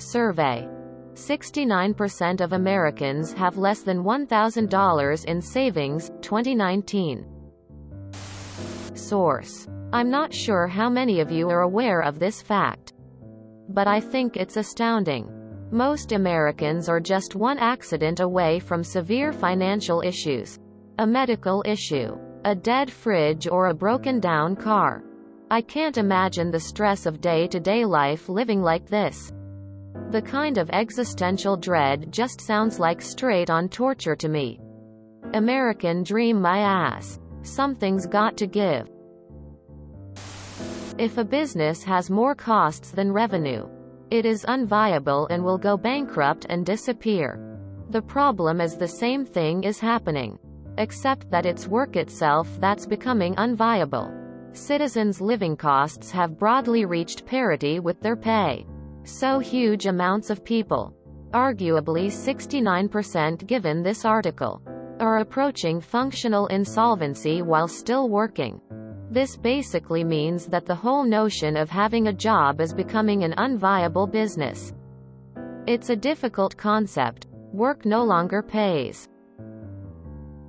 Survey. 69% of Americans have less than $1,000 in savings, 2019. Source. I'm not sure how many of you are aware of this fact, but I think it's astounding. Most Americans are just one accident away from severe financial issues. A medical issue, a dead fridge, or a broken down car. I can't imagine the stress of day-to-day life living like this. The kind of existential dread just sounds like straight-on torture to me. American dream my ass. Something's got to give. If a business has more costs than revenue, it is unviable and will go bankrupt and disappear. The problem is the same thing is happening, except that it's work itself that's becoming unviable. Citizens' living costs have broadly reached parity with their pay. So huge amounts of people, arguably 69% given this article, are approaching functional insolvency while still working. This basically means that the whole notion of having a job is becoming an unviable business. It's a difficult concept. Work no longer pays.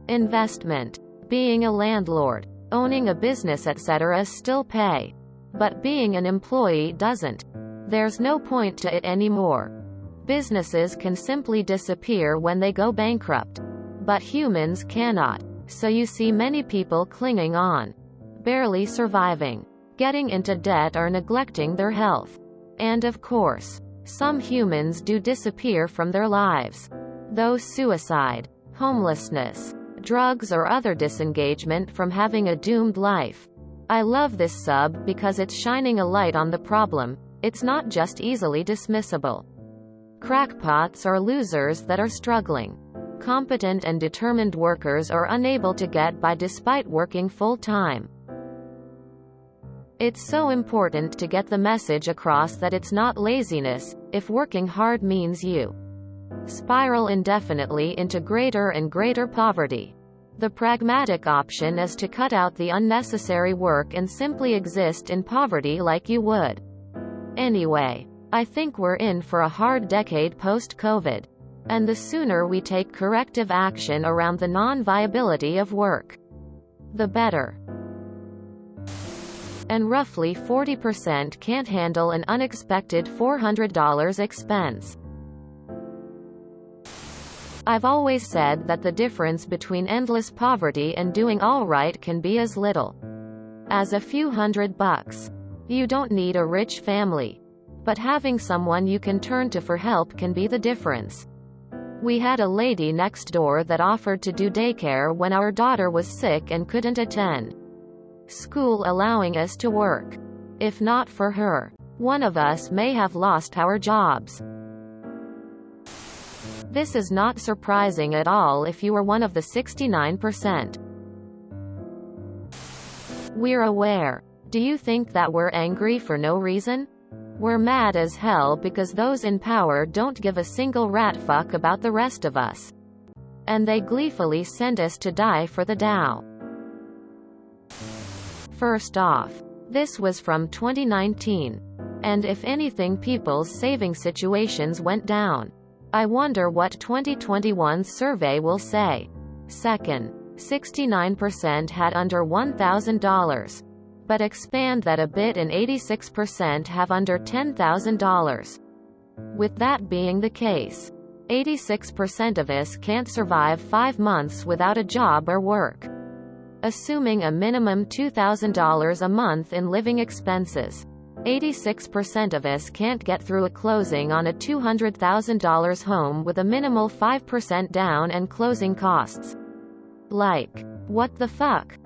Investment. Being a landlord, owning a business, etc. still pay. But being an employee doesn't. There's no point to it anymore. Businesses can simply disappear when they go bankrupt. But humans cannot. So you see many people clinging on, barely surviving, getting into debt, or neglecting their health. And of course, some humans do disappear from their lives. Though suicide, homelessness, drugs, or other disengagement from having a doomed life. I love this sub because it's shining a light on the problem. It's not just easily dismissible. Crackpots are losers that are struggling. Competent and determined workers are unable to get by despite working full-time. It's so important to get the message across that it's not laziness, if working hard means you spiral indefinitely into greater and greater poverty. The pragmatic option is to cut out the unnecessary work and simply exist in poverty like you would. Anyway, I think we're in for a hard decade post-COVID. And the sooner we take corrective action around the non-viability of work, the better. And roughly 40% can't handle an unexpected $400 expense. I've always said that the difference between endless poverty and doing all right can be as little as a few $100. You don't need a rich family, but having someone you can turn to for help can be the difference. We had a lady next door that offered to do daycare when our daughter was sick and couldn't attend school, allowing us to work. If not for her, one of us may have lost our jobs. This is not surprising at all if you are one of the 69%. We're aware. Do you think that we're angry for no reason? We're mad as hell because those in power don't give a single rat fuck about the rest of us. And they gleefully send us to die for the Dow. First off, this was from 2019. And if anything, people's saving situations went down. I wonder what 2021's survey will say. Second, 69% had under $1,000. But expand that a bit and 86% have under $10,000. With that being the case, 86% of us can't survive 5 months without a job or work. Assuming a minimum $2,000 a month in living expenses, 86% of us can't get through a closing on a $200,000 home with a minimal 5% down and closing costs. Like, what the fuck?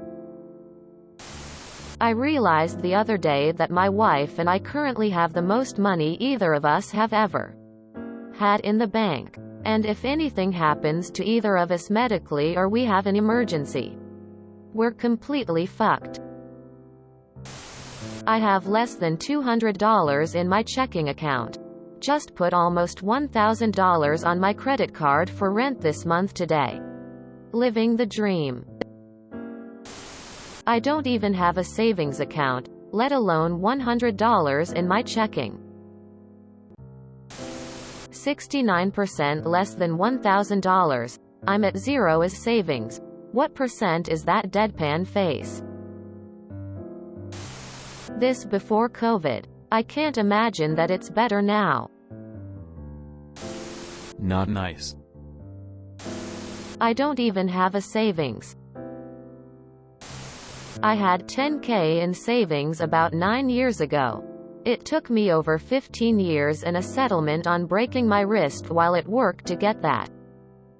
I realized the other day that my wife and I currently have the most money either of us have ever had in the bank. And if anything happens to either of us medically or we have an emergency, we're completely fucked. I have less than $200 in my checking account. Just put almost $1,000 on my credit card for rent this month today. Living the dream. I don't even have a savings account, let alone $100 in my checking. 69% less than $1,000. I'm at zero as savings. What percent is that deadpan face? This before COVID. I can't imagine that it's better now. Not nice. I don't even have a savings. I had $10K in savings about 9 years ago. It took me over 15 years and a settlement on breaking my wrist while at work to get that.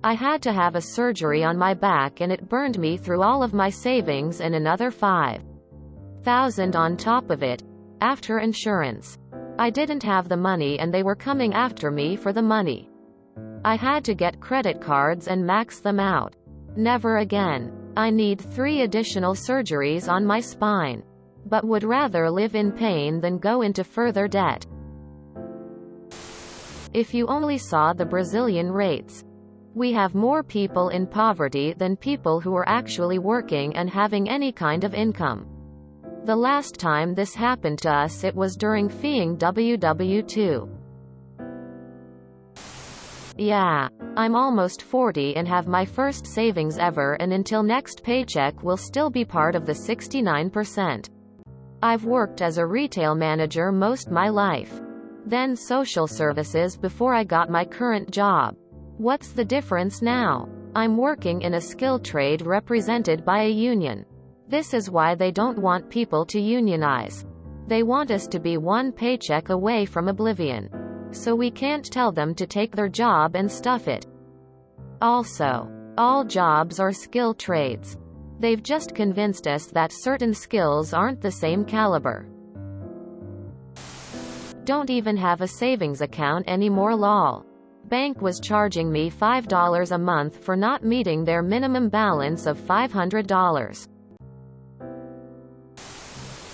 I had to have a surgery on my back and it burned me through all of my savings and another $5,000 on top of it, after insurance. I didn't have the money and they were coming after me for the money. I had to get credit cards and max them out. Never again. I need 3 additional surgeries on my spine, but would rather live in pain than go into further debt. If you only saw the Brazilian rates. We have more people in poverty than people who are actually working and having any kind of income. The last time this happened to us it was during FEing WW2. Yeah. I'm almost 40 and have my first savings ever and until next paycheck will still be part of the 69%. I've worked as a retail manager most my life. Then social services before I got my current job. What's the difference now? I'm working in a skilled trade represented by a union. This is why they don't want people to unionize. They want us to be one paycheck away from oblivion. So we can't tell them to take their job and stuff it. Also, all jobs are skill trades. They've just convinced us that certain skills aren't the same caliber. Don't even have a savings account anymore lol. Bank was charging me $5 a month for not meeting their minimum balance of $500.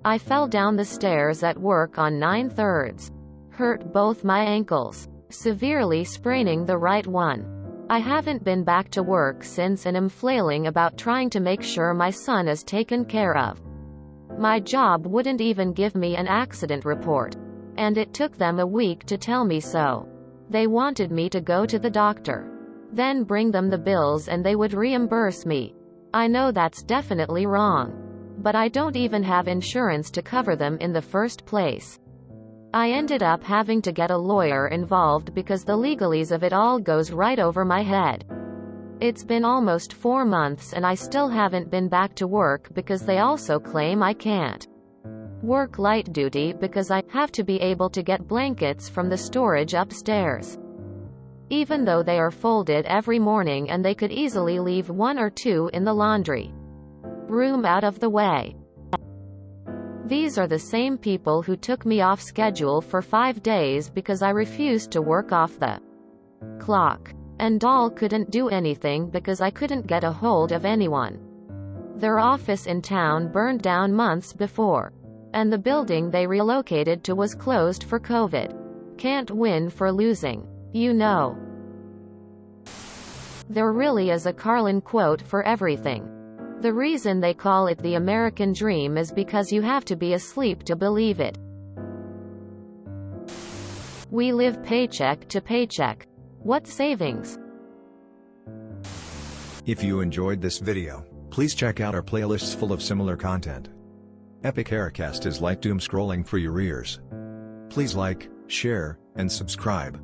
I fell down the stairs at work on 9/3. Hurt both my ankles, severely spraining the right one. I haven't been back to work since and am flailing about trying to make sure my son is taken care of. My job wouldn't even give me an accident report. And it took them a week to tell me so. They wanted me to go to the doctor, then bring them the bills and they would reimburse me. I know that's definitely wrong. But I don't even have insurance to cover them in the first place. I ended up having to get a lawyer involved because the legalese of it all goes right over my head. It's been almost 4 months and I still haven't been back to work because they also claim I can't work light duty because I have to be able to get blankets from the storage upstairs. Even though they are folded every morning and they could easily leave 1 or 2 in the laundry room out of the way. These are the same people who took me off schedule for 5 days because I refused to work off the clock. And Doll couldn't do anything because I couldn't get a hold of anyone. Their office in town burned down months before. And the building they relocated to was closed for COVID. Can't win for losing. You know. There really is a Carlin quote for everything. The reason they call it the American dream is because you have to be asleep to believe it. We live paycheck to paycheck. What savings? If you enjoyed this video, please check out our playlists full of similar content. Epic Haircast is like doom scrolling for your ears. Please like, share, and subscribe.